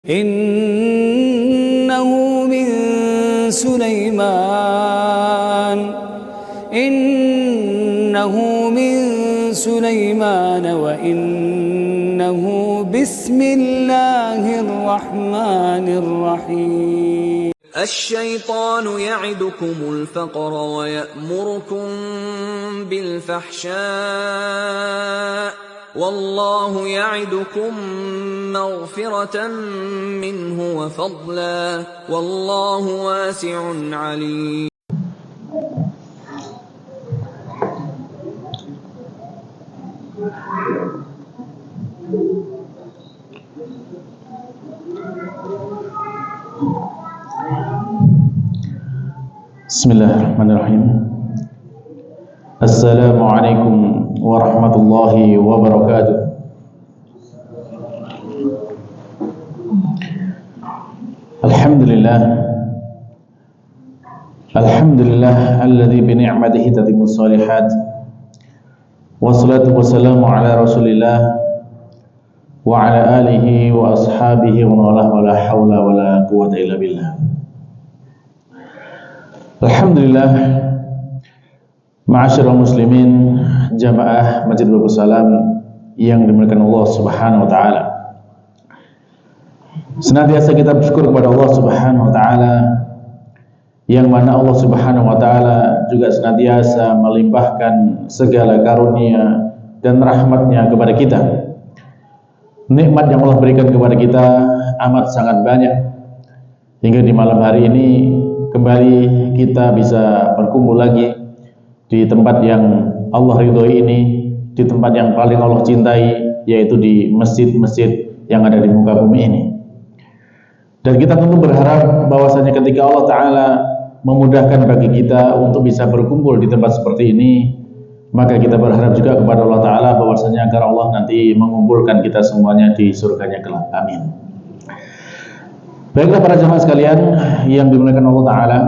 Innahu min Sulaiman wa innahu bismillahirrahmanirrahim. Asy-syaitanu ya'idukumul faqra wa ya'murukum bil fahsya'. Wallahu ya'idukum maghfiratan minhu wa fadla. Wallahu wasi'un 'alim. Bismillahirrahmanirrahim. Assalamualaikum warahmatullahi wabarakatuh. Alhamdulillah alladzi bi ni'matihi tatimmus shalihat. Wassalatu wassalamu ala Rasulillah wa ala alihi wa ashabihi wa la haula wa la quwwata illa billah. Alhamdulillah, ma'asyiral muslimin, jamaah Masjid Babus Salam yang dimuliakan Allah Subhanahu wa taala. Senantiasa kita bersyukur kepada Allah Subhanahu wa taala, yang mana Allah Subhanahu wa taala juga senantiasa melimpahkan segala karunia dan rahmatnya kepada kita. Nikmat yang Allah berikan kepada kita amat sangat banyak, hingga di malam hari ini kembali kita bisa berkumpul lagi di tempat yang Allah ridhoi ini, di tempat yang paling Allah cintai, yaitu di masjid-masjid yang ada di muka bumi ini. Dan kita tentu berharap bahwasanya ketika Allah Ta'ala memudahkan bagi kita untuk bisa berkumpul di tempat seperti ini, maka kita berharap juga kepada Allah Ta'ala bahwasanya agar Allah nanti mengumpulkan kita semuanya di surganya kelak. Amin. Baiklah para jemaah sekalian yang dimuliakan Allah Ta'ala,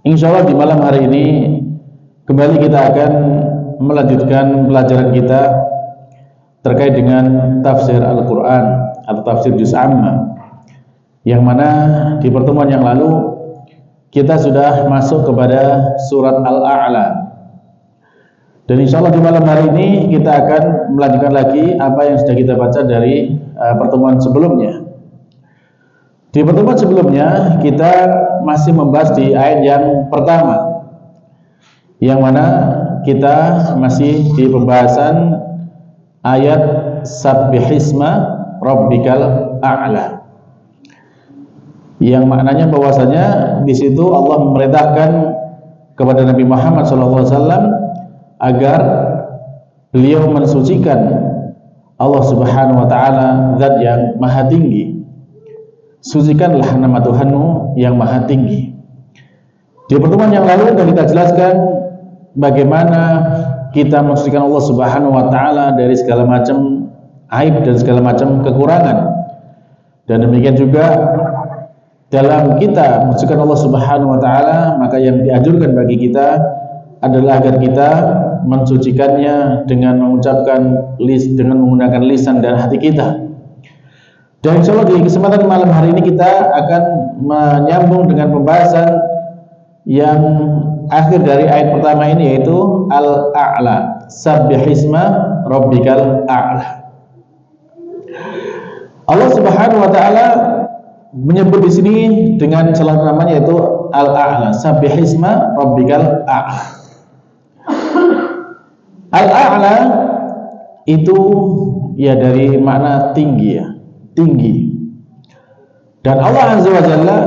insya Allah di malam hari ini kembali kita akan melanjutkan pelajaran kita terkait dengan tafsir Al-Quran atau tafsir Juz Amma, yang mana di pertemuan yang lalu kita sudah masuk kepada surat Al-A'la. Dan insya Allah di malam hari ini kita akan melanjutkan lagi apa yang sudah kita baca dari pertemuan sebelumnya. Di pertemuan sebelumnya kita masih membahas di ayat yang pertama, yang mana kita masih di pembahasan ayat Sabbihisma Rabbikal A'la, yang maknanya bahwasanya di situ Allah memerintahkan kepada Nabi Muhammad SAW agar beliau mensucikan Allah Subhanahu wa taala, zat yang maha tinggi. Sucikanlah nama Tuhanmu yang maha tinggi. Di pertemuan yang lalu telah kita jelaskan bagaimana kita mensucikan Allah Subhanahu wa taala dari segala macam aib dan segala macam kekurangan. Dan demikian juga dalam kita mensucikan Allah Subhanahu wa taala, maka yang dianjurkan bagi kita adalah agar kita mensucikannya dengan mengucapkan dengan menggunakan lisan dan hati kita. Dan insya Allah di kesempatan malam hari ini kita akan menyambung dengan pembahasan yang akhir dari ayat pertama ini, yaitu Al-A'la, Sabbihisma Rabbikal A'la. Allah Subhanahu wa taala menyebut di sini dengan salah satu namanya, yaitu Al-A'la, Sabbihisma Rabbikal A'la. Al-A'la itu ya dari makna tinggi, ya, tinggi. Dan Allah Azza wa Jalla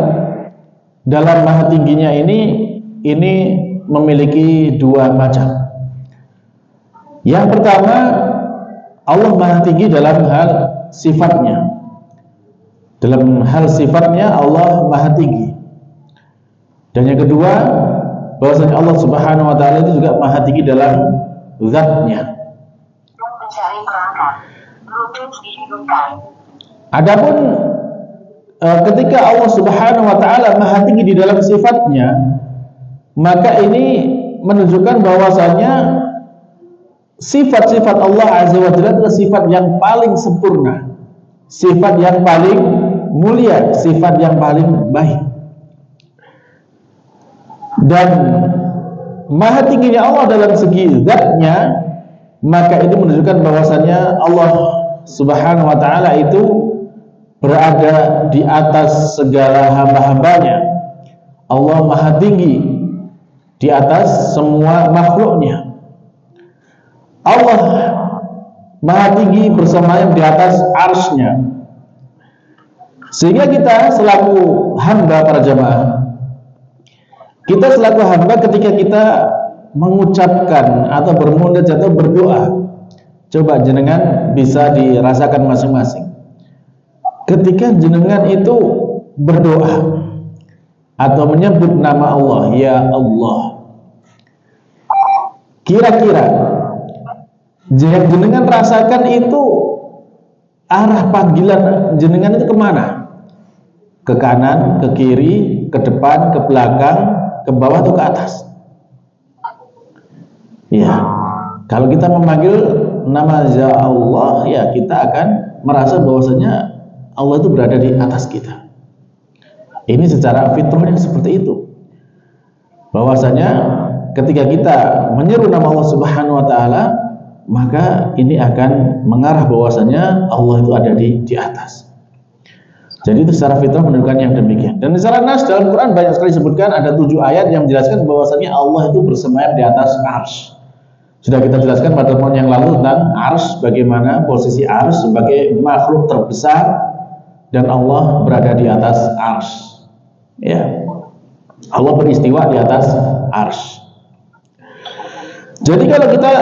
dalam maha tingginya ini memiliki dua macam. Yang pertama, Allah maha tinggi dalam hal sifatnya. Dalam hal sifatnya Allah maha tinggi. Dan yang kedua, bahwasanya Allah Subhanahu wa taala itu juga maha tinggi dalam zatnya. Adapun ketika Allah Subhanahu wa taala maha tinggi di dalam sifatnya, maka ini menunjukkan bahwasanya sifat-sifat Allah Azza wa Jalla adalah sifat yang paling sempurna, sifat yang paling mulia, sifat yang paling baik. Dan maha tingginya Allah dalam segi zatnya, maka itu menunjukkan bahwasannya Allah Subhanahu wa ta'ala itu berada di atas segala hamba-hambanya. Allah maha tinggi di atas semua makhluknya. Allah maha tinggi bersama di atas arsy-Nya. Sehingga kita selaku hamba, para jamaah, kita selaku hamba ketika kita mengucapkan atau bermunajat atau berdoa, coba jenengan bisa dirasakan masing-masing. Ketika jenengan itu berdoa atau menyebut nama Allah, ya Allah, kira-kira jenengan rasakan itu arah panggilan jenengan itu kemana? Ke kanan, ke kiri, ke depan, ke belakang, ke bawah atau ke atas? Ya, kalau kita memanggil nama ya Allah, ya kita akan merasa bahwasanya Allah itu berada di atas kita. Ini secara fitrahnya seperti itu. Bahwasanya ketika kita menyeru nama Allah Subhanahu wa ta'ala, maka ini akan mengarah bahwasanya Allah itu ada di atas. Jadi itu secara fitrah menunjukkan yang demikian. Dan secara nas dalam Quran banyak sekali disebutkan, ada 7 ayat yang menjelaskan bahwasanya Allah itu bersemayam di atas arsy. Sudah kita jelaskan pada pertemuan yang lalu tentang arsy, bagaimana posisi arsy sebagai makhluk terbesar dan Allah berada di atas arsy. Ya, Allah beristiwa di atas arsy. Jadi kalau kita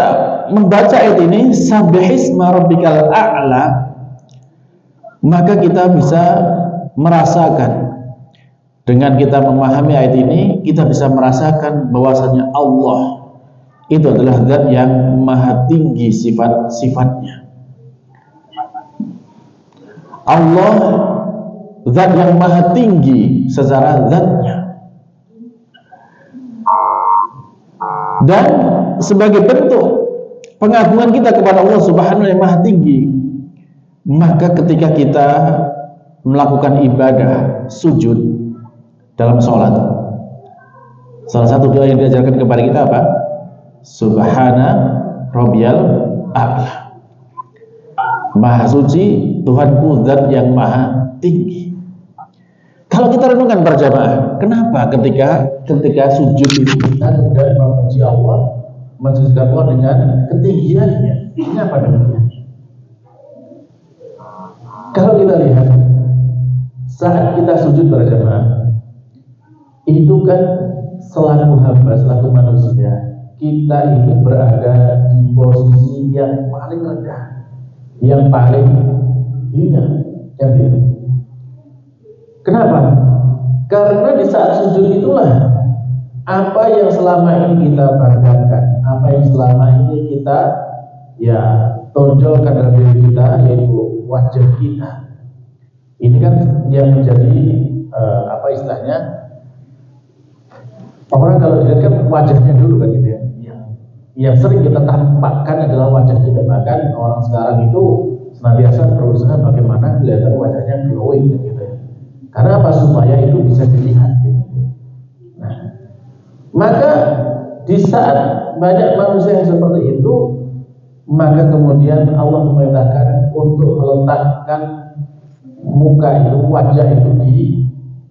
membaca ayat ini, sabbihisma rabbikal a'la, maka kita bisa merasakan, dengan kita memahami ayat ini, kita bisa merasakan bahwasanya Allah itu adalah zat yang maha tinggi sifat-sifatnya. Allah zat yang maha tinggi secara zatnya. Dan sebagai bentuk pengagungan kita kepada Allah Subhanahu yang maha tinggi, maka ketika kita melakukan ibadah sujud dalam sholat, salah satu doa yang diajarkan kepada kita apa? Subhana Rabbiyal A'la. Maha suci Tuhanku, zat yang maha tinggi. Kalau kita renungkan berjamaah, kenapa ketika sujud itu kita dan memuji Allah, mensucikan Allah dengan ketinggiannya? Ini apa demikian? Kalau kita lihat saat kita sujud berjamaah, itu kan selaku hamba, selaku manusia, kita ini berada di posisi yang paling rendah, yang paling hina, yang itu. Kenapa? Karena di saat sujud itulah apa yang selama ini kita banggakan, apa yang selama ini kita tonjolkan dalam diri kita, yaitu wajah kita. Ini kan yang menjadi apa istilahnya? Orang kalau dilihat kan wajahnya dulu kan gitu ya. Yang sering kita tampakkan adalah wajah kita. Bahkan orang sekarang itu senantiasa berusaha bagaimana kelihatan wajahnya glowing gitu ya. Karena apa? Supaya itu bisa dilihat gitu. Nah, maka di saat banyak manusia yang seperti itu, maka kemudian Allah memerintahkan untuk meletakkan muka itu, wajah itu di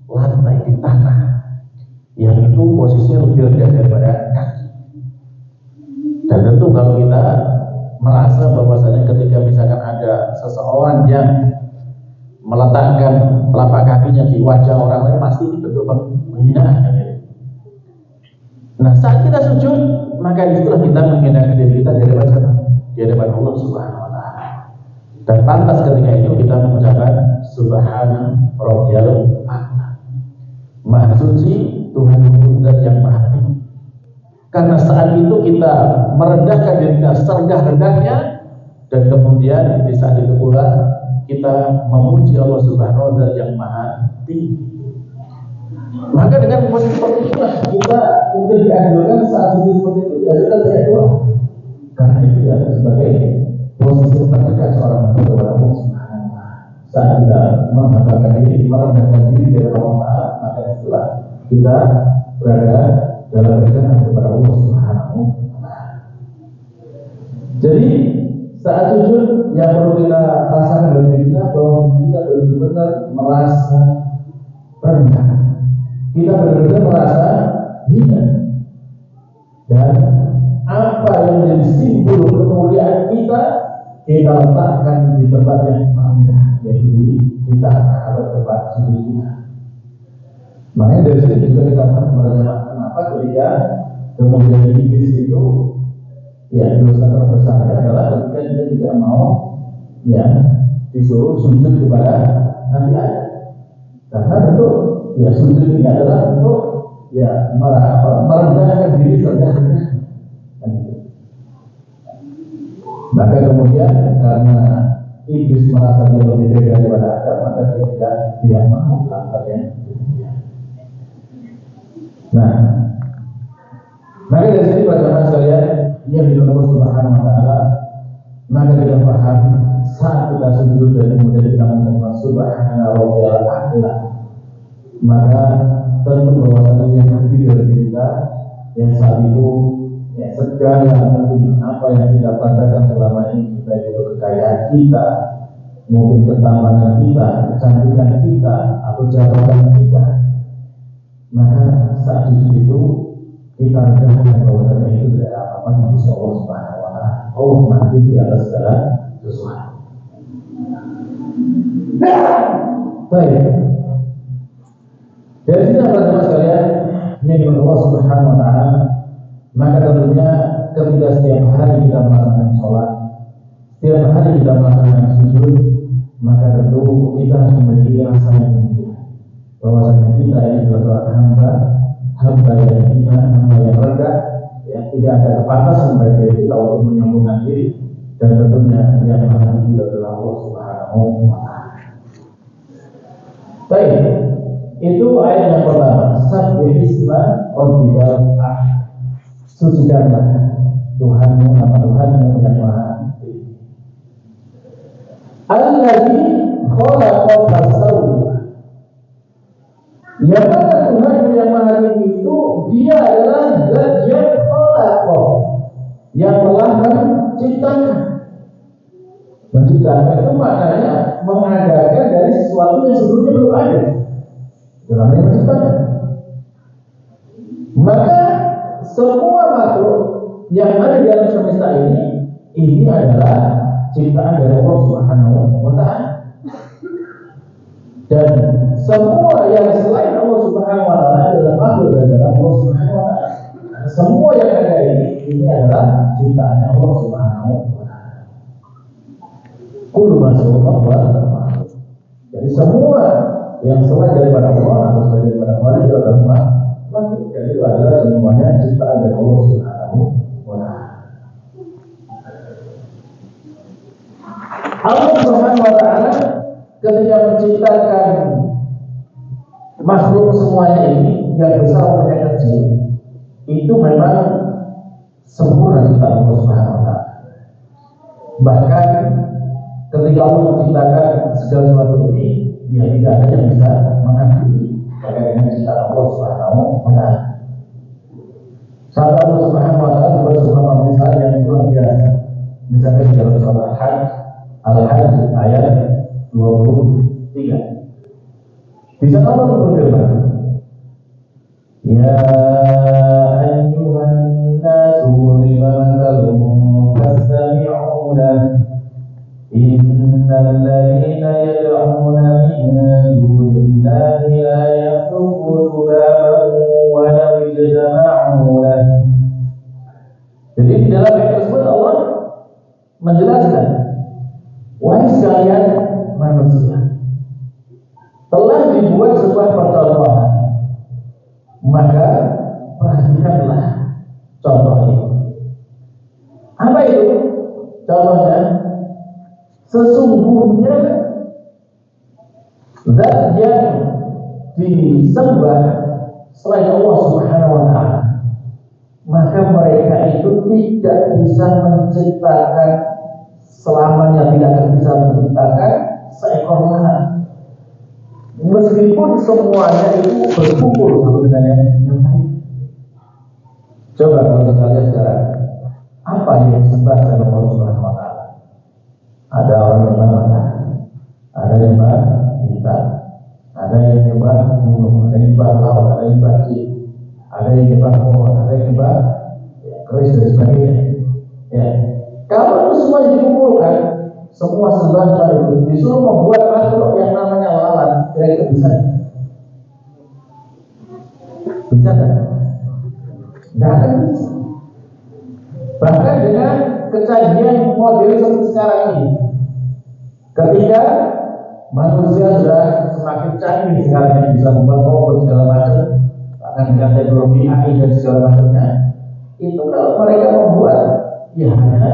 lantai, di tanah, yang itu posisinya lebih rendah daripada kaki. Dan tentu kalau kita merasa bahwasanya ketika misalkan ada seseorang yang meletakkan telapak kakinya di wajah orang lain, pasti itu bentuk penghinaan. Nah, saat kita sujud, maka itulah kita menghinakan diri kita di hadapan Allah Subhanahu wa ta'ala. Dan pantas ketika itu kita mengucapkan Subhana Rabbiyal A'la. Maha suci Tuhan yang maha tinggi. Karena saat itu kita merendahkan diri kita serendah-rendahnya, dan kemudian di saat itu pula kita memuji Allah Subhanahu wa ta'ala yang maha tinggi. Maka dengan posisi seperti itulah kita untuk dianjurkan saat itu seperti itu dianjurkan berdoa. Karena itu adalah sebagai posisi terdekat seorang hamba kepada Allah Subhanahu wa ta'ala. saat kita menghambakan diri, merendahkan diri dari Allah Ta'ala, maka itulah kita berada dalam kedekatan kepada Allah Subhanahu wa Ta'ala. Jadi saat sujud yang perlu kita rasakan dari diri kita bahwa kita benar-benar merasa rendah, kita benar-benar merasa hina, dan apa yang menjadi simbol kemuliaan kita letakkan di tempat yang rendah, yaitu di tanah atau tempat sujud kita. Makanya dari sini juga kita merasakan kenapa ketika kemudian iblis itu ya dosa terbesarnya adalah ketika dia tidak mau ya disuruh sujud kepada Nabi Adam. Karena tentu ya sujud ini adalah untuk ya merendahkan diri rendah-rendah. Maka kemudian karena iblis merasa dia lebih beda daripada Adam, maka dia tidak mau melakukannya. Nah, maka dari sini pada jemaah sekalian yang dilakukan Allah Subhanahu wa Ta'ala, maka kita paham saat kita sujud dan kemudian kita mengucapkan Subhana Rabbiyal A'la, maka tentu bahwasanya yang terdiri dari kita yang saat itu ya segala mungkin apa yang kita pandangkan selama ini, baik itu kekayaan kita, mungkin ketampanan kita, kecantikan kita, atau jabatan kita, maka saat itu kita rendahkan bahwasanya itu tidak apa-apa yang bisa Allah Subhanahu wa Ta'ala. Allah nanti di atas segala sesuatu. Baik. Dari sini teman-teman sekalian yang Allah Subhanahu wa Ta'ala, maka tentunya ketika setiap hari kita melaksanakan sholat, setiap hari kita melaksanakan sujud, maka tentu kita harus memiliki rasa yang tinggi bahwasanya kita ini adalah hamba yang hina, hamba yang rendah, ya, tidak ada kepatasan bagi kita untuk menyombongkan diri, dan tentunya yang maha tinggi adalah Allah Subhanahu wa Ta'ala. Baik, itu ayat yang pertama. Sabbihisma rabbikal a'la. Sucikanlah Tuhanmu, nama Tuhanmu yang maha tinggi. Alladzi khalaqa fasawwa. Yang mana Tuhanmu yang maha tinggi itu, dia adalah zat yang khalaqa, yang telah menciptakan. Menciptakan itu maknanya mengadakan dari sesuatu yang sebelumnya belum ada. Itu namanya menciptakan. Maka semua makhluk yang ada di alam semesta ini adalah ciptaan dari Allah Subhanahu wa Ta'ala. Dan semua yang selain Allah Subhanahu wa Ta'ala adalah makhluk dari Allah Subhanahu wa Ta'ala. Semua yang ada ini adalah ciptaan Allah Subhanahu wa Ta'ala. Kullu ma sya'allah wa ta'ala. Jadi semua yang selain daripada Allah atau selain daripada Allah itu adalah makhluk. Jadi itu adalah semuanya ciptaan dari Allah Subhanahu wa Ta'ala. Allah Subhanahu wa Ta'ala ketika menciptakan makhluk semuanya ini, yang besar maupun yang kecil, itu memang sempurna ciptaan Allah Subhanahu wa Ta'ala. Bahkan ketika Allah menciptakan segala sesuatu ini, ya tidak ada yang bisa mengakhiri terkait dengan ciptaan Allah Subhanahu wa Ta'ala. Saat Allah Subhanahu wa Ta'ala bersama misal yang luar biasa, misalnya di dalam surah Al-Hajj ayat 23. Bisa Allah berfirman, ya ayyuhan nasu duriba mathalun fastami'u lahu innal ladzina yad'una min dunillahi la yakhluquna dhubaban wa law ijtama'u lahu. Jadi di dalam ayat tersebut Allah menjelaskan, wahai sekalian manusia, telah dibuat sebuah percontohan, maka perhatikanlah contoh itu. Apa itu? Contohnya, sesungguhnya zat yang disembah selain Allah Subhanahu wa Ta'ala, maka mereka itu tidak bisa menciptakan, selamanya tidak akan bisa menciptakan seekor lalat. Meskipun semuanya itu berkumpul satu dengan yang lain. Coba kalau kita lihat sekarang, apa yang disembah oleh Allah Subhanahu wa Ta'ala? Ada orang yang menyembah, ada yang menyembah bintang, ada yang menyembah gunung, ada yang menyembah laut, ada yang menyembah jin, ada yang menyembah pohon, ada yang menyembah keris dan sebagainya. Ya, kalau itu semua dikumpulkan, semua sembah itu disuruh membuat makhluk yang namanya lalat, kira-kira bisa? Bisa kan? Nggak akan bisa. Bahkan dengan kecanggihan model seperti sekarang ini, ketika manusia sudah semakin canggih sekarang ini, bisa membuat robot segala macam, bahkan dengan teknologi AI dan segala macamnya, itu kalau mereka membuat, ya hanya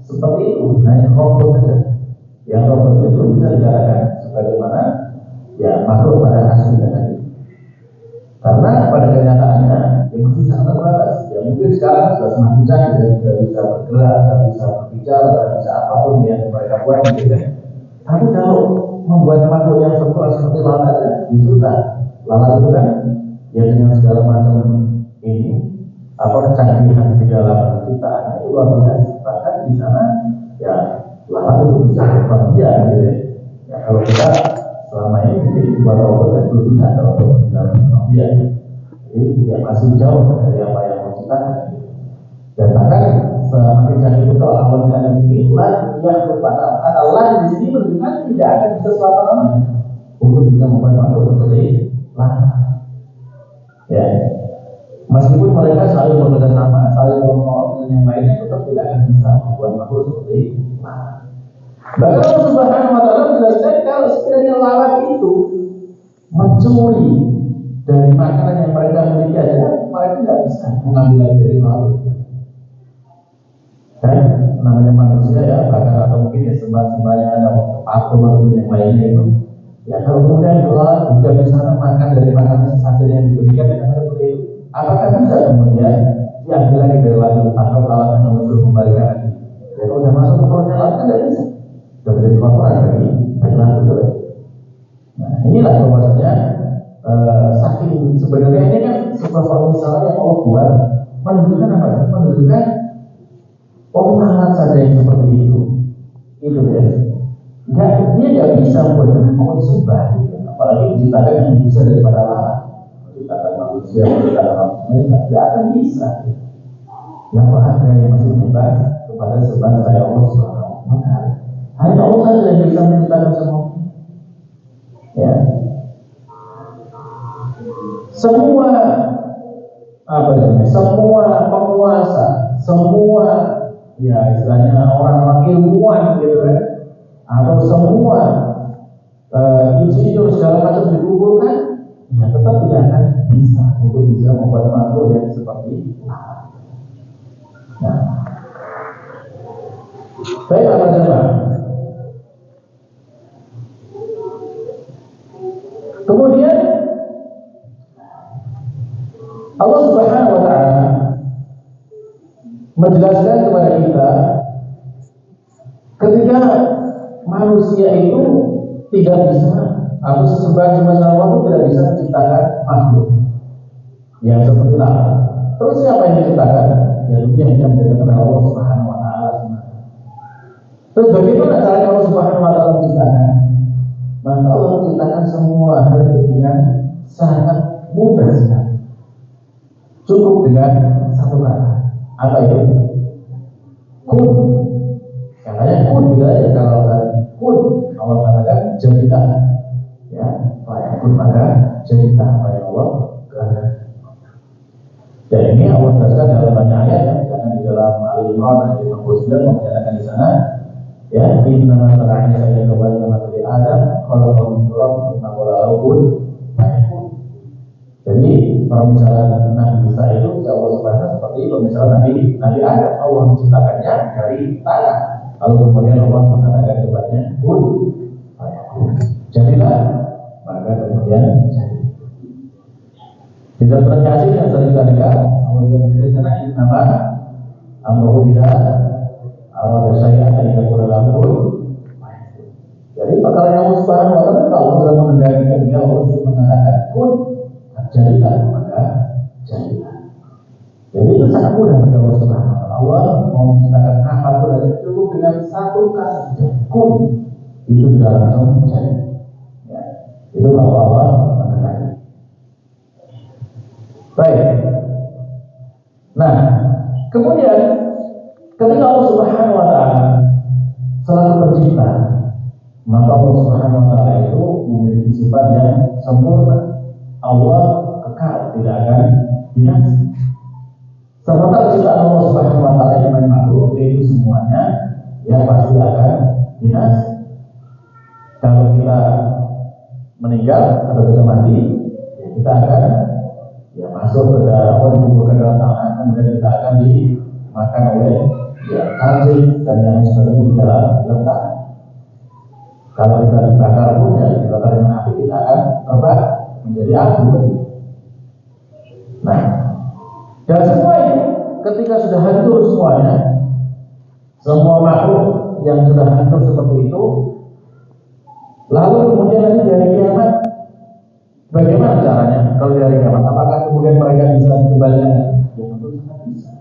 seperti itu, hanya robot saja. Yang robot itu bisa dijalankan sebagaimana ya makhluk pada aslinya tadi. Karena pada kenyataannya ya masih sangat terbatas. Ya mungkin sekarang sudah semakin canggih dan sudah bisa bergerak, sudah bisa berbicara, sudah bisa apapun yang mereka buat gitu kan. Tapi kalau membuat makhluk yang sempurna seperti lalat aja, ya susah. Lalat itu kan ya dengan segala macam ini apa kecanggihan di dalam penciptaannya itu luar biasa. Bahkan di sana ya lalat itu bisa berbahaya gitu ya. Ya kalau kita selama ini mungkin buat robot kan belum bisa kalau robot dalam manusia. Jadi ya masih jauh dari apa yang mau ciptakan. Dan bahkan semakin canggih itu kalau awal misalnya begini, lan yang berpada kata lan di sini menunjukkan tidak akan bisa selama-lamanya untuk bisa membuat makhluk seperti lalat. Ya, meskipun mereka saling bekerja sama, saling menolong dan yang lainnya, tetap tidak akan bisa membuat makhluk seperti lalat. Bahkan Allah Subhanahu wa Ta'ala menjelaskan kalau sekiranya lalat itu mencuri dari makanan yang mereka miliki aja, mereka tidak bisa mengambil lagi dari laut. Kan namanya manusia ya, bahkan atau mungkin ya sembah-sembah yang ada patung atau yang lainnya itu, ya kalau kemudian lalat juga bisa makan dari makanan sesajen yang diberikan dengan seperti itu, apakah bisa kemudian diambil lagi dari laut atau lalat yang muncul kembalikan lagi? Ya kalau sudah masuk ke perutnya lalat kan tidak bisa. Sudah menjadi kotoran bagi lalat itu. Nah inilah bahwasanya saking sebenarnya ini kan sebuah permisalan yang Allah buat menunjukkan apa? Menunjukkan lalat saja yang seperti itu ya. Dia nggak bisa membuat mau disembah, gitu. Apalagi diciptakan yang bisa daripada lalat, menciptakan manusia, menciptakan manusia tidak akan bisa. Yang ada yang masih menyembah kepada sembah saya Allah Subhanahu wa Ta'ala. Hanya Allah saja yang bisa menciptakan semua. Ya. Semua semua penguasa, semua ya istilahnya orang-orang ilmuwan gitu kan, atau semua insinyur segala macam dikumpulkan, ya tetap tidak akan bisa untuk bisa membuat makhluk yang seperti itu. Nah, baik apa coba? Kemudian Allah Subhanahu wa Ta'ala menjelaskan kepada kita ketika manusia itu tidak bisa atau sesembah-sembah Allah itu tidak bisa menciptakan makhluk yang seperti lalat. Terus siapa yang diciptakan? Ya itu yang diciptakan oleh Allah Subhanahu wa Ta'ala. Terus bagaimana cara Allah Subhanahu wa Ta'ala menciptakan? Maka Allah menciptakan semua hal itu dengan sangat mudah sekali. Cukup dengan satu kata. Apa itu? Kun. Katanya kun bila ya kalau kun Allah katakan jadilah. Ya, kun maka jadilah apa yang Allah katakan. Dan ini Allah jelaskan dalam banyak ayat yang misalkan di dalam Al-Imran ayat 59 menyatakan di sana, ya, inna masalahnya saya kembali ke materi Adam kalau kaum turab maka kalau kun. Jadi permisalan Nabi Isa itu Allah Subhanahu seperti itu. Misalnya Nabi Adam Allah menciptakannya dari tanah, lalu kemudian Allah mengatakan kepadanya kun fayakun, jadilah, maka kemudian jadi. Tidak terkasih yang sering kita dengar Allah juga menjelaskan nama amruhu bila awal saya dari kekurangan kun. Jadi perkara yang Allah Subhanahu wa taala kalau sudah mengendalikan dia, Allah sudah mengatakan kun jadilah, maka jadilah. Jadi itu sangat mudah bagi Allah Subhanahu wa taala. Allah mau menciptakan apapun dan cukup dengan satu kata kun, itu sudah langsung jadi. Ya, itu kalau Allah menghendaki. Baik. Nah, kemudian ketika Allah Subhanahu wa taala selalu pencipta, maka Allah Subhanahu wa taala itu memiliki sifat yang sempurna. Allah kekal, tidak akan binasa. Sementara ciptaan Allah Subhanahu wa taala yang makhluk itu semuanya yang pasti akan binasa. Kalau kita meninggal atau kita mati, ya kita akan masuk ke dalam tanah, kemudian kita akan dimakan oleh anjing dan yang sebagainya di dalam tanah. Kalau kita dibakar pun, dibakar dengan api, kita akan terbang menjadi abu. Nah, dan semua itu ketika sudah hancur semuanya, semua makhluk yang sudah hancur seperti itu, lalu kemudian nanti dari kiamat, bagaimana caranya kalau dari kiamat? Apakah kemudian mereka bisa kembali? Ya tentu sangat bisa.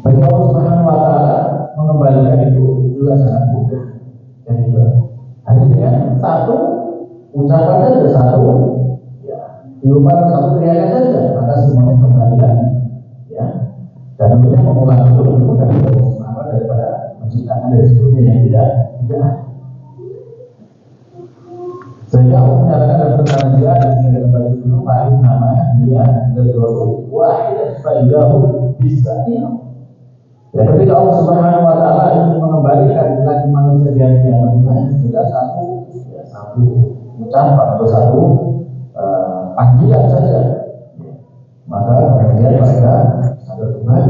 Bagi Allah Subhanahu wa taala mengembalikan itu juga sangat mudah. Jadi hanya dengan satu ucapan saja, satu tiupan, satu teriakan saja, maka semuanya kembali lagi. Ya, dan tentunya mengulang itu lebih mudah daripada menciptakan dari sebelumnya yang tidak ada. Sehingga Allah menyatakan dalam perkataan dia dengan kembali dulu paling nama dia sesuatu wahid faidahu bisail. Ya, ketika Allah Subhanahu wa taala ingin mengembalikan lagi manusia di hari kiamat juga satu ucapan atau satu panggilan saja, maka kemudian mereka sadar kembali.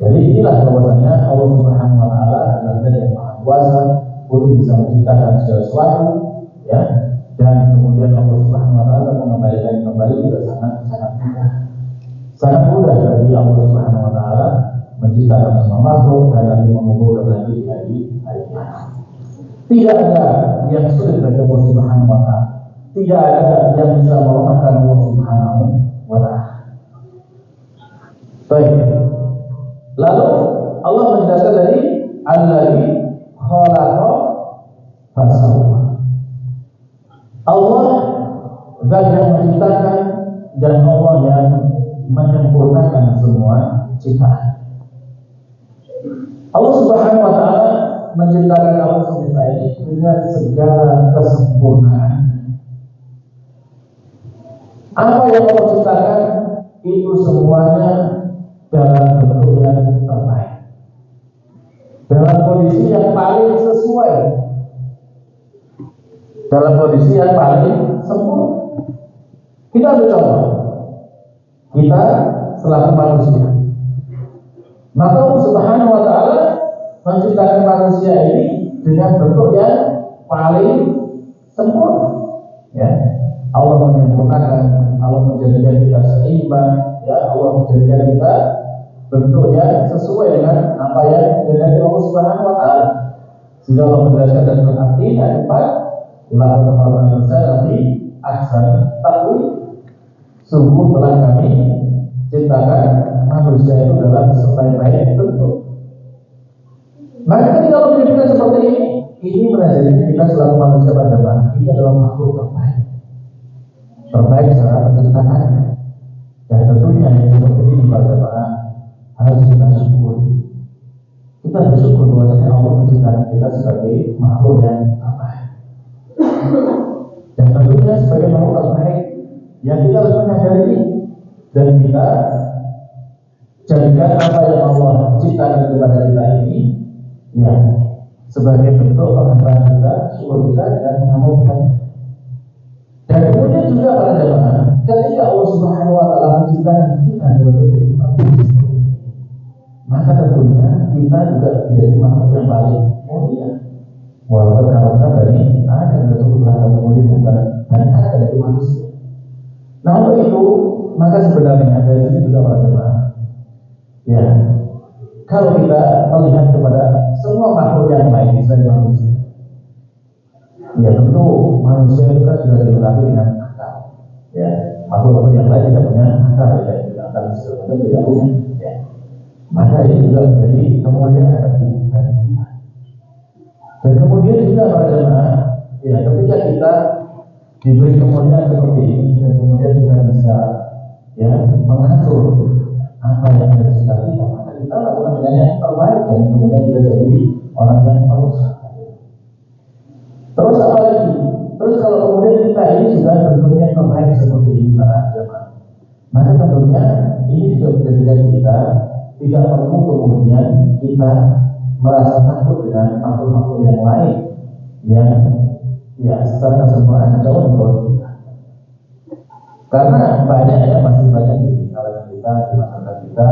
Jadi inilah bahwasanya Allah Subhanahu wa taala adalah Zat yang Maha Kuasa untuk bisa menciptakan segala sesuatu, ya, dan kemudian Allah Subhanahu wa taala mengembalikan kembali juga sangat mudah bagi Allah Subhanahu wa taala menciptakan semua makhluk dan nanti mengumpulkan lagi di hari kiamat. Tidak ada yang sulit bagi Allah Subhanahu wa taala. Tidak ada yang bisa melemahkan Allah Subhanahu wa taala. Baik. Lalu Allah menjelaskan dari allazi khalaqa fasawwa. Allah Zat yang menciptakan dan Allah yang menyempurnakan semua ciptaan. Allah Subhanahu wa taala menciptakan alam semesta ini dengan segala kesempurnaan. Apa yang Allah ciptakan itu semuanya dalam bentuk yang terbaik, dalam kondisi yang paling sesuai, dalam kondisi yang paling sempurna. Kita ambil contoh, kita selaku manusia, maka Allah Subhanahu wa taala menciptakan manusia ini dengan bentuk yang paling sempurna. Ya, Allah menyempurnakan, Allah menjadikan kita seimbang, ya, Allah menjadikan kita bentuk yang sesuai dengan apa yang dikehendaki Allah Subhanahu wa taala. Sehingga Allah menjelaskan dan berarti ayat 4, la taqrabu zina fi ahsani taqwim. Sungguh telah kami ciptakan manusia itu dalam sebaik-baik bentuk. Maka ketika Allah menjadikan seperti ini menjadikan kita selalu manusia pada bahwa ini adalah makhluk terbaik secara penciptaan. Dan tentunya yang seperti ini pada bahwa harus kita syukuri. Kita bersyukur bahwasanya Allah menciptakan kita sebagai makhluk yang terbaik. Dan tentunya sebagai makhluk terbaik yang kita harus menyadari dan kita jadikan apa yang Allah ciptakan kepada kita ini, ya, sebagai bentuk penghambaan kita, syukur kita dan mengamalkan. Dan kemudian juga para jemaah, ketika Allah Subhanahu wa taala menciptakan kita dalam bentuk seperti ini, maka tentunya kita juga menjadi makhluk yang paling mulia. Walaupun karena dari ada Rasulullah kemudian dan ada dari manusia. Nah, untuk itu maka sebenarnya dari sini juga para jemaah, ya, kalau kita melihat kepada semua makhluk yang lain selain manusia, Ya tentu manusia itu kan sudah dilengkapi dengan akal. Ya, makhluk yang lain tidak punya akal, tidak akan sesuatu tidak punya. Ya. Maka itu juga menjadi kemuliaan bagi kita. Dan kemudian juga para jemaah, ya ketika kita diberi kemuliaan seperti ini dan kemudian kita bisa ya mengatur apa yang ada di sekitar kita, maka kita lakukan dengan yang terbaik dan kemudian kita jadi orang yang berusaha. Terus apa lagi? Terus kalau kemudian kita ini sudah bentuknya terbaik seperti ini para jemaah, maka tentunya ini juga menjadikan kita tidak perlu kemudian kita merasa takut dengan makhluk-makhluk yang lain yang ya secara kesempurnaan jauh di bawah kita. Karena masih banyak di kalangan kita, di masyarakat kita,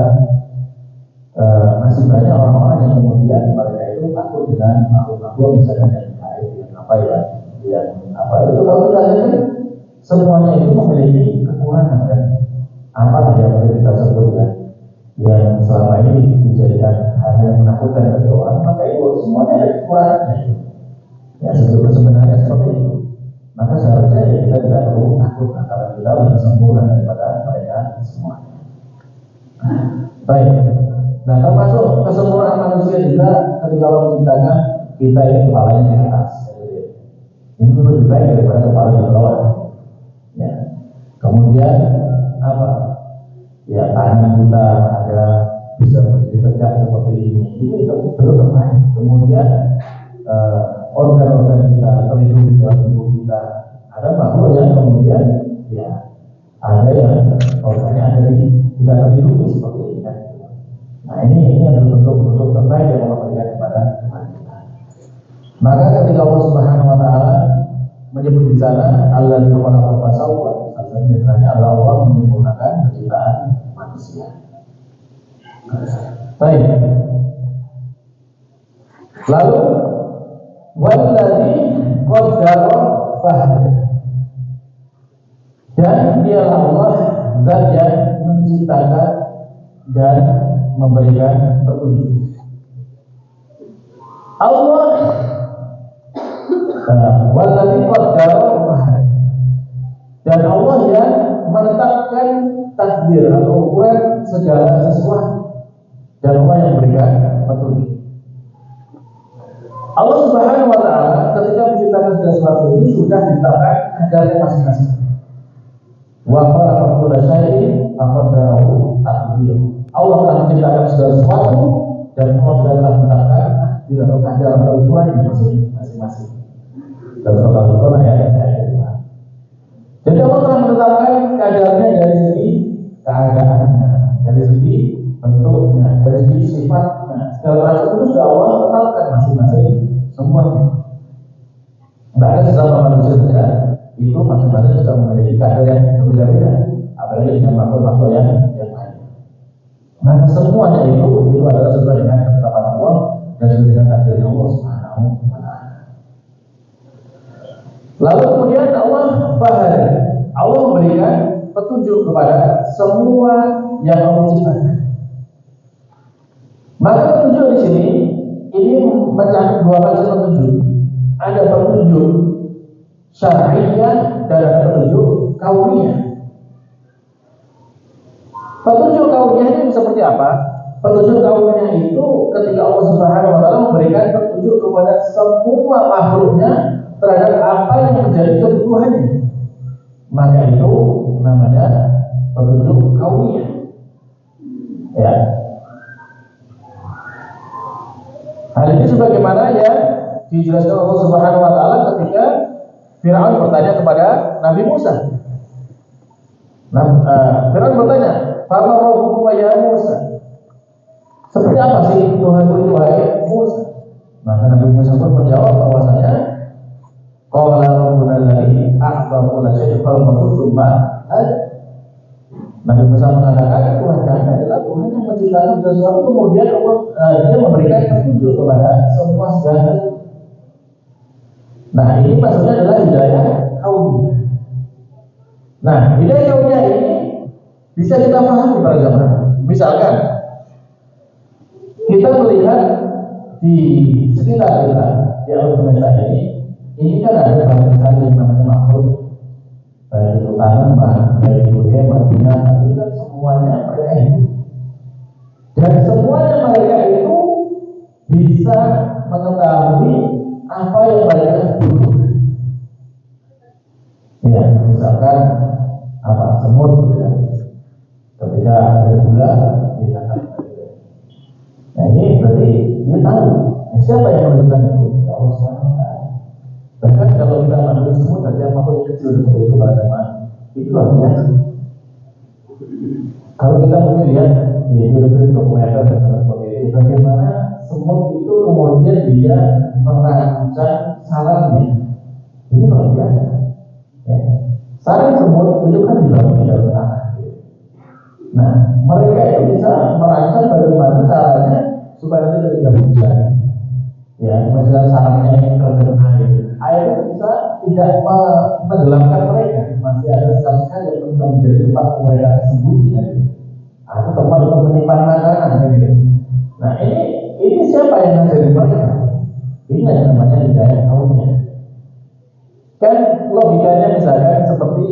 masih banyak orang-orang yang kemudian mereka itu takut dengan makhluk-makhluk misalnya yang gaib, yang apa ya, yang apa itu kalau kita lihat semuanya itu memiliki kekurangan dan apa yang kita sebut ya, yang selama ini dijadikan hal yang menakutkan bagi orang, maka itu semuanya ada kekurangannya. Ya sebenarnya seperti itu. Maka seharusnya ya kita tidak perlu takut karena kita lebih sempurna daripada mereka semuanya. Baik. Nah termasuk kesempurnaan manusia juga ketika Allah menciptakan kita ini kepalanya di atas. Ini lebih baik daripada kepala di bawah. Ya. Kemudian apa? Ya tangan kita ada bisa berdiri tegak seperti ini. Ini betul terbaik. Kemudian organ-organ kita terlindung di dalam tubuh kita. Ada makhluk yang kemudian ya ada yang organnya ada tidak terlindungi seperti ini kan. Nah ini adalah bentuk-bentuk terbaik yang Allah berikan kepada kita. Maka ketika Allah Subhanahu Wa Taala menyebut di sana Allah di khalaqa fa sawwa, sebenarnya Allah menyempurnakan penciptaan manusia. Baik. Lalu walladzi qaddara fahada. Dan dialah Allah zat yang menciptakan dan memberikan petunjuk. Allah walladzi qaddara fahada. Dan Allah yang menetapkan takdir atau ukuran segala sesuatu dan Allah yang memberikan petunjuk. Allah Subhanahu Wa Taala ketika menciptakan segala sesuatu ini sudah ditetapkan kadarnya masing-masing. Wa khalaqa kulla syai'in faqaddarahu taqdira. Allah telah menciptakan segala sesuatu dan Allah telah menetapkan takdir atau kadar atau ukurannya masing-masing. Dalam surat Al-Qur'an ayat 2. Jadi Allah telah menetapkan kadarnya dari segi keadaannya, dari segi bentuknya, dari segi sifatnya, segala macam itu sudah Allah tetapkan masing-masing semuanya. Bahkan sesama manusia saja itu masing-masing sudah memiliki kadar yang berbeda-beda, apalagi dengan makhluk-makhluk yang lain. Maka semuanya itu adalah sesuai dengan ketetapan Allah dan sesuai dengan takdir Allah Subhanahu Wa Taala. Lalu kemudian Allah memberikan petunjuk kepada semua yang Allah ciptakan. Maka petunjuk di sini ini mencakup dua macam petunjuk. Ada petunjuk syar'iyyah dan ada petunjuk kauniyah. Petunjuk kauniyah itu seperti apa? Petunjuk kauniyah itu ketika Allah Subhanahu Wa Taala memberikan petunjuk kepada semua makhluknya terhadap apa yang menjadi kebutuhannya. Maka itu namanya petunjuk kauniyah. Ya. Hal ini sebagaimana ya dijelaskan Allah Subhanahu Wa Taala ketika Fir'aun bertanya kepada Nabi Musa. Fir'aun bertanya, "Fama rabbukum ya Musa?" Seperti apa sih Tuhanmu itu wahai Musa? Maka Nabi Musa pun menjawab bahwasanya qala rabbuna allazi ahsana kulla syai'in khalaqahu tsumma hada. Nabi Musa mengatakan Tuhan kami adalah Tuhan yang menciptakan sesuatu kemudian dia memberikan petunjuk kepada semua segala. Nah ini maksudnya adalah hidayah kauniyah. Nah hidayah kauniyah ini bisa kita pahami para jamaah. Misalkan kita melihat di sekitar kita di alam semesta ini ini kan ada banyak sekali yang namanya makhluk, baik itu tanaman, baik itu hewan, binatang, itu kan semuanya mereka hidup. Dan semuanya mereka itu bisa mengetahui apa yang mereka butuhkan. Ya, misalkan apa semut, ya. Ketika ada gula, dia akan. Nah ini berarti dia tahu. Nah, siapa yang menentukan itu? Ya Allah SWT. Bahkan kalau kita mengambil semut saja, makhluk yang kecil seperti itu pada zaman itu luar biasa. Kalau kita mungkin lihat di film-film dokumenter dan seperti itu, bagaimana semut itu kemudian dia merancang sarangnya, ini luar biasa. Ya. Sarang semut itu kan dibangun di dalam tanah. Nah, mereka itu bisa merancang bagaimana caranya supaya nanti ketika hujan, ya, misalnya sarangnya yang terendam air itu bisa tidak menenggelamkan mereka. Masih ada sekali-sekali yang bisa menjadi tempat mereka sembunyi, ya. Atau tempat untuk menyimpan makanan, gitu. Nah, ini siapa yang ngajarin mereka? Ini yang namanya hidayah kaumnya. Kan logikanya misalkan seperti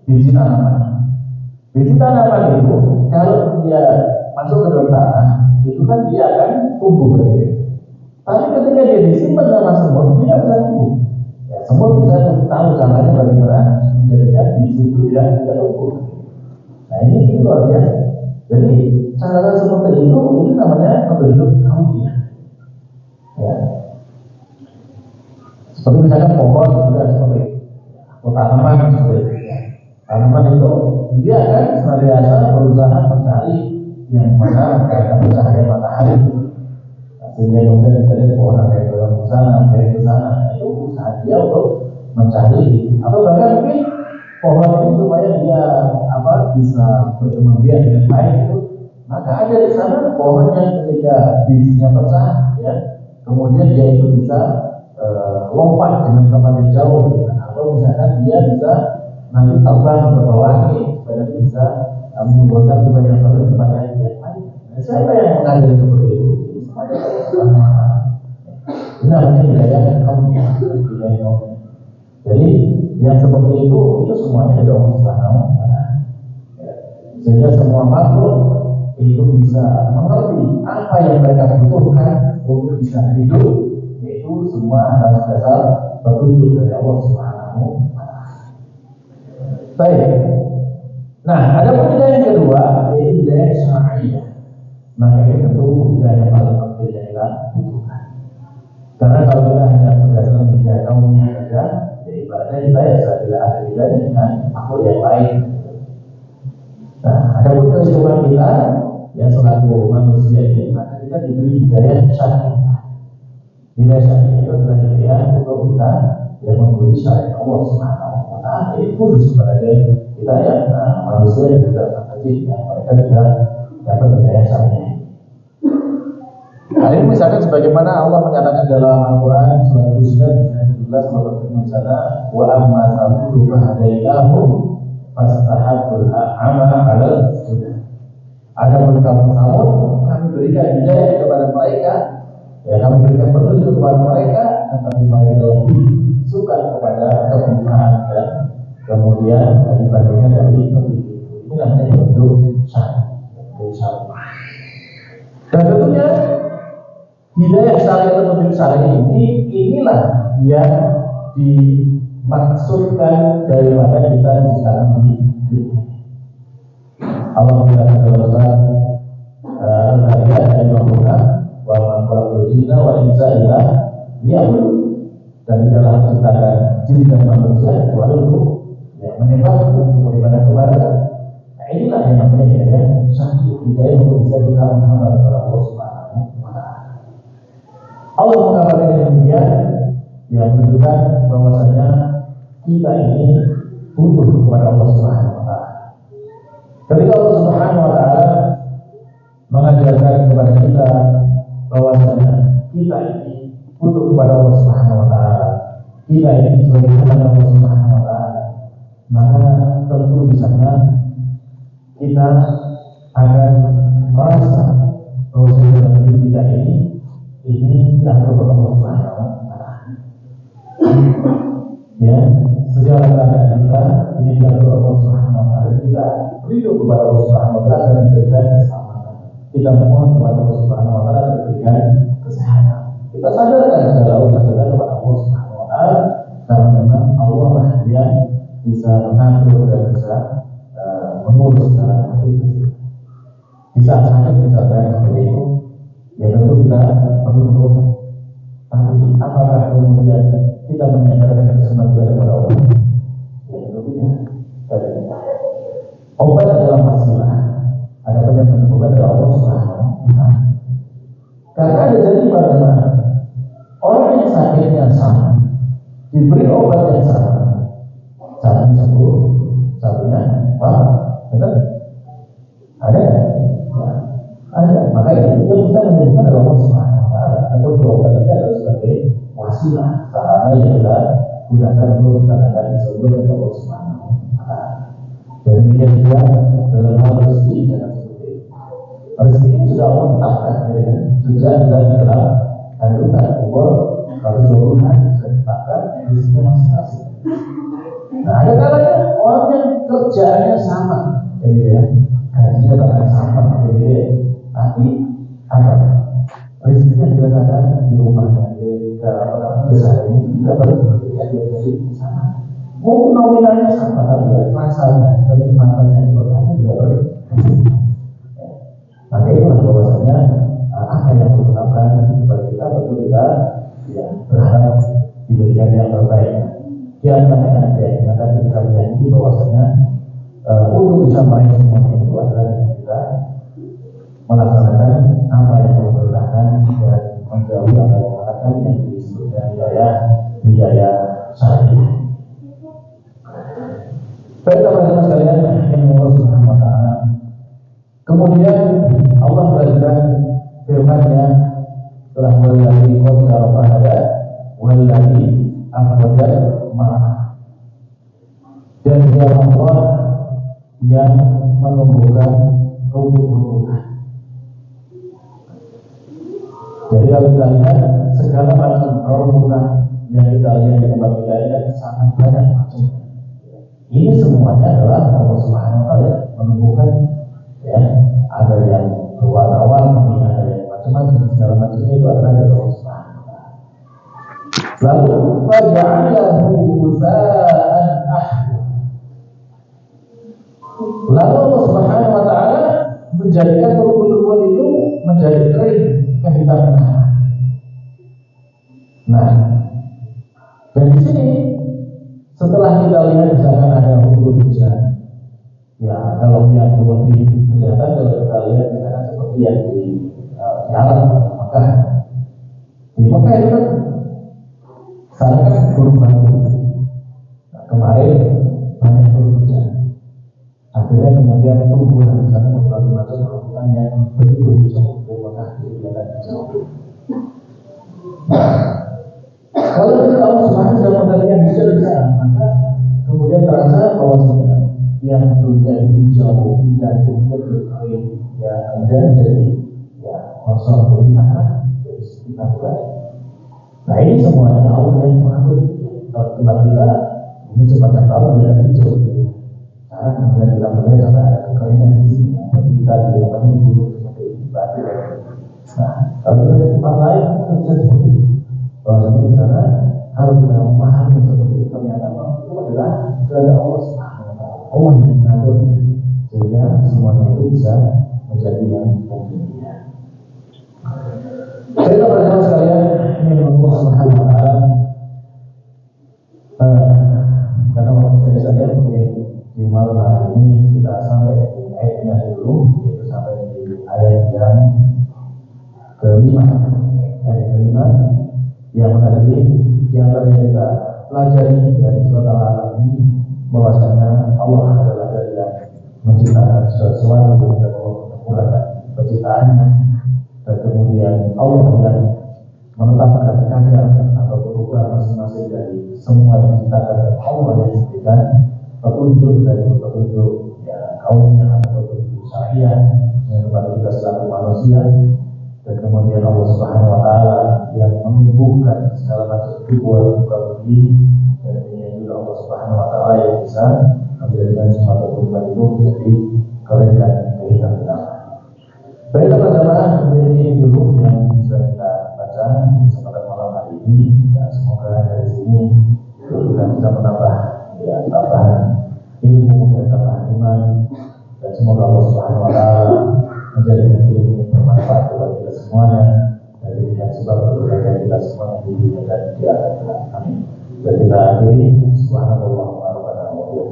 biji tanaman. Biji tanaman itu kalau dia masuk ke dalam tanah, itu kan dia akan tumbuh gitu. Tapi ketika dia disimpan sama semut, dia bisa tumbuh. Ya, semut bisa tahu caranya bagaimana menjadikan biji itu tidak tumbuh. Nah ini luar biasa. Jadi cara seperti itu namanya membentuk kaumnya. Ya. Seperti misalkan pohon juga seperti itu. Atau tanaman seperti itu. Tanaman itu dia akan senantiasa berusaha mencari yang mana akan bercahaya matahari. Sehingga kemudian kita lihat pohon ada yang dalam sana, dari sana, itu usaha dia untuk mencari. Atau bahkan mungkin pohon itu supaya dia bisa berkembang biak dengan baik itu, maka ada di sana pohon yang ketika bijinya pecah, ya, kemudian dia itu bisa lompat dengan tempat yang jauh, atau misalkan dia bisa nanti terbang berbawangi supaya dia bisa menimbulkan banyak tempat yang lain. Nah, siapa yang mengajari seperti itu? Ini namanya hidayah kaumnya. Jadi yang seperti itu semuanya dari Allah Subhanahu wa Ta'ala. Sehingga semua makhluk itu bisa mengerti apa yang mereka butuhkan untuk bisa hidup, yaitu semua atas dasar petunjuk dari Allah Subhanahu wa Ta'ala. Baik. Nah, ada hidayah yang kedua, yaitu hidayah syar'iyyah. Maka ini tentu hidayah yang paling penting yang kita butuhkan. Karena kalau kita hanya berdasarkan hidayah kaumnya saja, ya ibaratnya kita tidak ada hidayah dengan makhluk yang lain. Nah, ada pun kehidupan kita yang selaku manusia ini, maka kita diberi hidayah syar'iyyah. Hidayah syar'iyyah itu adalah hidayah untuk kita yang mengikuti syariat Allah Subhanahu wa Ta'ala. Itu khusus sebagai kita yang manusia yang juga kecil, yang mereka juga dapat hidayah syar'iyyah. Nah, ini misalkan sebagaimana Allah menyatakan dalam Al-Quran surat Fussilat ayat 17 berfirman di sana, wa amma thamud fahadainahum fastahabbul a'ma 'alal huda. Adapun kaum Samud, kami berikan hidayah kepada mereka, ya kami berikan petunjuk kepada mereka, tetapi mereka lebih suka kepada kebudayaan dan kemudian dibandingkan dari petunjuk. Ini namanya petunjuk syar'i. Dan tentunya hidayah syar'i atau petunjuk syar'i inilah yang dimaksudkan daripada kita diciptakan di dunia. Allah mengatakan dalam surat Al-Zariyat ayat 20, wa ma khalaqtul jinna wal insa illa liya'budun. Dan tidaklah menciptakan jin dan manusia kecuali untuk menyembah, untuk beribadah kepada. Nah, inilah yang namanya hidayah syar'i, hidayah untuk bisa kita menghamba kepada Allah Subhanahu wa Ta'ala. Allah mengatakan demikian yang menunjukkan bahwasanya kita ini butuh kepada Allah Subhanahu wa Ta'ala. Ketika Allah Subhanahu wa Ta'ala mengajarkan kepada kita bahwasanya kita ini butuh kepada Allah Subhanahu wa Ta'ala, kita ini sebagai hamba Allah Subhanahu wa Ta'ala, maka tentu di sana kita akan merasa bahwasanya dalam hidup kita ini tidak perlu Allah Subhanahu wa Ta'ala. ridho kepada Allah Subhanahu wa taala dan diberikan keselamatan. Kita mohon kepada Allah Subhanahu wa taala dan diberikan kesehatan. Kita sadarkan segala urusan kita kepada Allah Subhanahu wa taala karena memang Allah lah yang bisa mengatur dan bisa mengurus segala aktivitas. Di saat sakit misalkan seperti itu, ya tentu kita perlu berobat. Tapi apakah kemudian kita menyandarkan kesembuhan kepada Allah? Ya tentunya tidak. Obat adalah wasilah. Ada yang obat adalah Allah Subhanahu wa taala. Karena ada jadi pada orang yang sakitnya sama, diberi obat yang sama, satunya sembuh, satunya wafat. Betul? Ada? Ya, ada. Makanya itu kita menunjukkan adalah Allah Subhanahu wa taala. Atau berobat itu adalah sebagai wasilah, sarana yang kita gunakan untuk mengatakan kesembuhan Allah Subhanahu wa taala. Dan demikian juga dalam hal rezeki jangan seperti itu. Rezeki ini sudah Allah tetapkan sejak dalam kandungan umur harus 20 hari sudah ditetapkan rezekinya masing-masing. Nah ada kalanya orang yang kerjaannya sama, jadi ya gajinya bahkan sama, jadi tapi apa? Rezekinya dirasakan di rumahnya, di dalam besar ini tidak perlu berbeda dari sana. Mungkin nominalnya sama, tapi rasanya, kenikmatannya, berkatnya juga berbeda. Maka itulah bahwasanya apa yang dilakukan kepada kita tentu kita ya, berharap diberikan yang terbaik. Di antaranya ada yang akan kita janji bahwasanya untuk bisa meraih semuanya itu adalah kita melaksanakan apa yang diperintahkan dan menjauhi apa yang dilakukan yang disebutkan hidayah syar'i. Baiklah teman-teman sekalian yang Allah Subhanahu wa taala. Kemudian Allah berkata firman-Nya telah wallahi qaddara fahada wallahi akhraja ma'ah. Dan dia Allah yang menumbuhkan rumput-rumputan. Jadi kalau kita lihat segala macam rumputan yang kita lihat di tempat kita lihat sangat banyak macamnya. Ini semuanya adalah Allah Subhanahu wa taala menumbuhkan, ya, ada yang berwarna-warni, ada yang macam-macam, segala macamnya itu adalah dari Allah Subhanahu wa taala. Lalu faja'alahu ghusaa'an ahwa. Lalu Allah Subhanahu wa taala menjadikan rumput-rumput itu menjadi kering kehitaman. Nah, dan di sini setelah kita lihat misalkan ada hujan, ya kalau yang lebih kelihatan kalau kita lihat misalkan seperti yang di Arab, Mekah. Di Mekah itu kan sana kan turun batu. Nah, kemarin banyak turun hujan. Akhirnya kemudian tumbuh di sana berbagai macam rumputan yang begitu jauh dari Mekah itu kelihatan jauh. Kalau kita Allah Subhanahu sudah mengatakan bisa di sana, maka kemudian terasa bahwa yang dulunya hijau dan kemudian berkering, ya kemudian jadi ya kosong jadi tanah, jadi seperti tanah. Nah ini semuanya Allah yang mengatur. Kalau tempat kita ini sepanjang tahun tidak hijau, karena kemudian kita melihat sampai ada kekeringan di sini. Tapi kita di depan ini dulu seperti batu. Nah kalau kita di tempat lain kita bisa seperti itu. Bahwasanya di sana kalau kita memahami seperti itu ternyata itu adalah kepada Allah Subhanahu wa taala. Allah yang mengaturnya sehingga semuanya itu bisa menjadi yang mungkinnya. Saya berharap sekalian ini Allah Subhanahu wa taala karena waktu saya mungkin di malam hari ini kita sampai di ayatnya dulu, yaitu sampai di ayat yang kelima. Ayat kelima yang tadi yang kita pelajari dari surat Al-Alaq ini bahwasanya Allah adalah dari yang menciptakan sesuatu dan Allah menyempurnakan penciptaannya, dan kemudian Allah yang menetapkan kadar atau ukuran masing-masing dari semua yang diciptakan. Allah yang memberikan petunjuk dari petunjuk ya kaumnya atau petunjuk syariah yang kepada kita selaku manusia. Dan kemudian Allah Subhanahu wa taala yang menumbuhkan segala macam tumbuhan ini, dan ini juga Allah Subhanahu wa taala yang bisa menjadikan semua tumbuhan itu menjadi semoga dari sini kita bisa menambah tambahan ilmu dan tambahan iman, dan semoga Allah Subhanahu wa taala menjadikan ilmu ini bermanfaat bagi kita semuanya dan menjadikan sebab kebaikan kita semuanya di dunia dan di akhirat. Amin. Dan kita akhiri subhanallah wa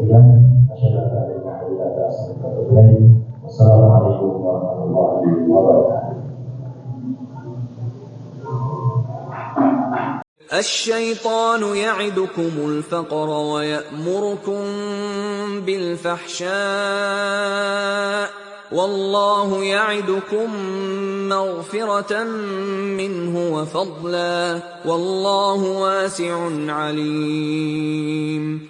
bihamdihi asyhadu an la ilaha illa anta astaghfiruka wa atubu ilaik. Wassalamualaikum warahmatullahi wabarakatuh. الشيطان يعدكم الفقر ويأمركم بالفحشاء والله يعدكم مغفرة منه وفضلا والله واسع عليم